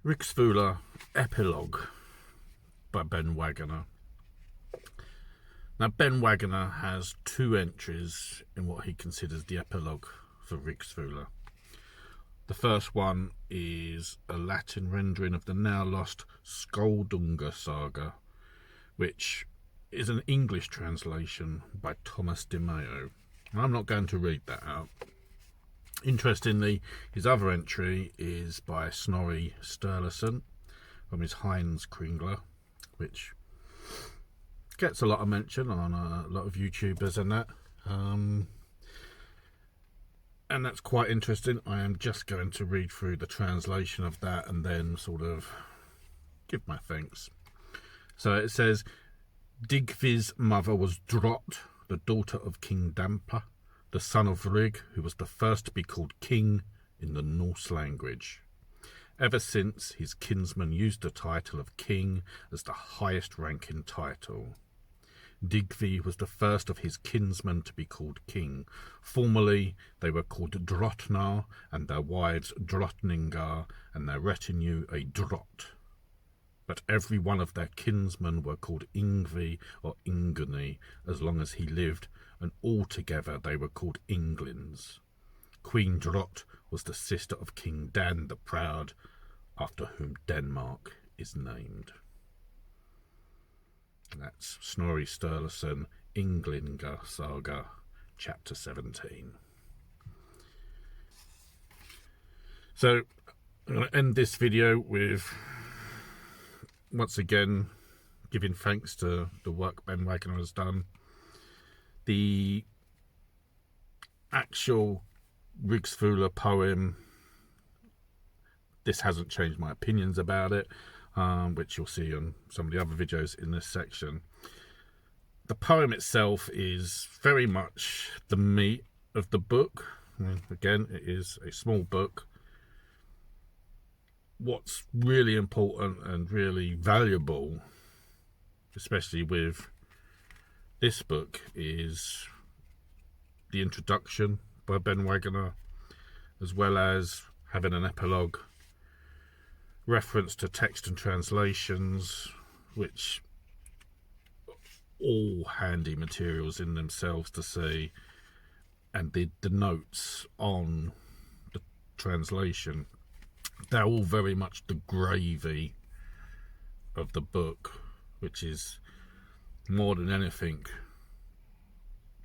Rigsthula Epilogue by Ben Waggoner. Now, Ben Waggoner has two entries in what he considers the epilogue for Rigsthula. The first one is a Latin rendering of the now lost Skjoldunga saga, which is an English translation by Thomas de Mayo. I'm not going to read that out. Interestingly, his other entry is by Snorri Sturluson from his Heinz Kringla, which gets a lot of mention on a lot of YouTubers and that. And that's quite interesting. I am just going to read through the translation of that and then sort of give my thanks. So it says, Digvi's mother was Drott, the daughter of King Dampa, the son of Rig, who was the first to be called king in the Norse language. Ever since, his kinsman used the title of king as the highest ranking title. Digvi was the first of his kinsmen to be called king. Formerly, they were called Drottnar, and their wives Drottningar, and their retinue a Drott. But every one of their kinsmen were called Ingvi or Inguni as long as he lived, and altogether they were called Inglins. Queen Drott was the sister of King Dan the Proud, after whom Denmark is named. And that's Snorri Sturluson, Ynglinga Saga, chapter 17. So I'm going to end this video with, once again, giving thanks to the work Ben Waggoner has done. The actual Rigsthula poem, this hasn't changed my opinions about it, which you'll see on some of the other videos in this section. The poem itself is very much the meat of the book. I mean, again, it is a small book. What's really important and really valuable, especially with this book, is the introduction by Ben Waggoner, as well as having an epilogue, reference to text and translations, which all handy materials in themselves to see, and the notes on the translation. They're all very much the gravy of the book, which is more than anything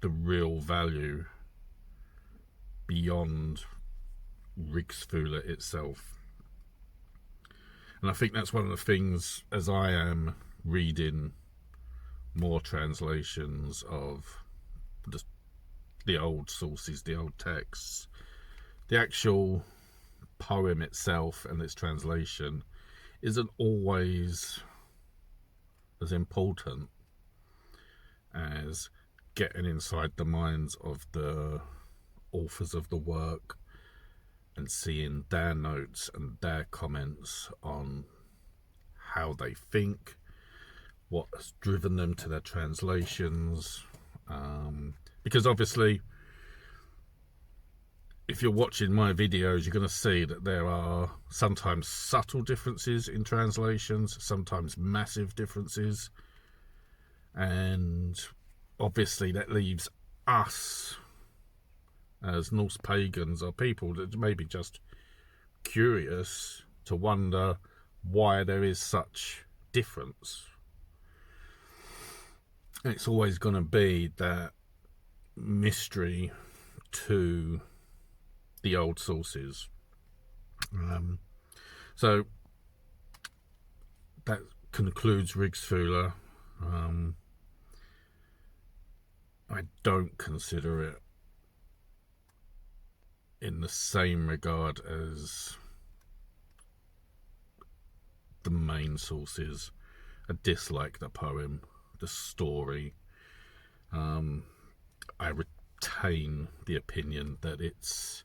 the real value beyond Rigsthula itself. And I think that's one of the things, as I am reading more translations of the old sources, the old texts, the actual poem itself and its translation isn't always as important as getting inside the minds of the authors of the work and seeing their notes and their comments on how they think, what has driven them to their translations. Because obviously, if you're watching my videos, you're going to see that there are sometimes subtle differences in translations, sometimes massive differences. And obviously that leaves us as Norse pagans or people that may be just curious to wonder why there is such difference. And it's always going to be that mystery to the old sources. So that concludes Rigsthula. I don't consider it in the same regard as the main sources. I dislike the poem, the story. I retain the opinion that it's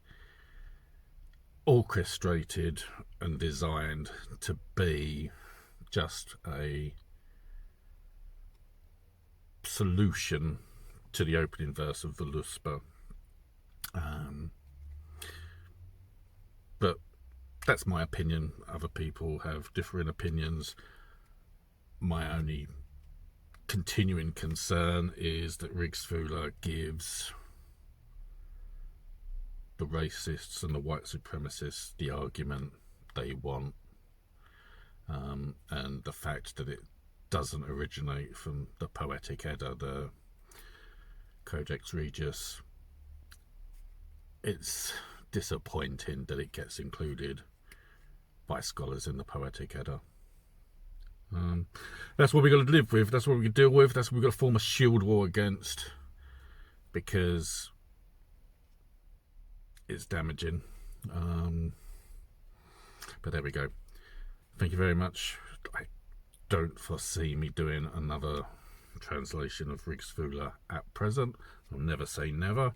orchestrated and designed to be just a solution to the opening verse of Völuspá. But that's my opinion. Other people have differing opinions. My only continuing concern is that Rigsthula gives the racists and the white supremacists the argument they want, and the fact that it doesn't originate from the Poetic Edda, the Codex Regius. It's disappointing that it gets included by scholars in the Poetic Edda. That's what we've got to live with. That's what we can deal with. That's what we've got to form a shield wall against, because it's damaging. But there we go. Thank you very much. I don't foresee me doing another translation of Rigsthula at present. I'll never say never.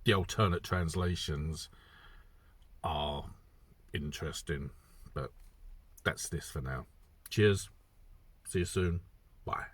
The alternate translations are interesting, but that's this for now. Cheers. See you soon. Bye.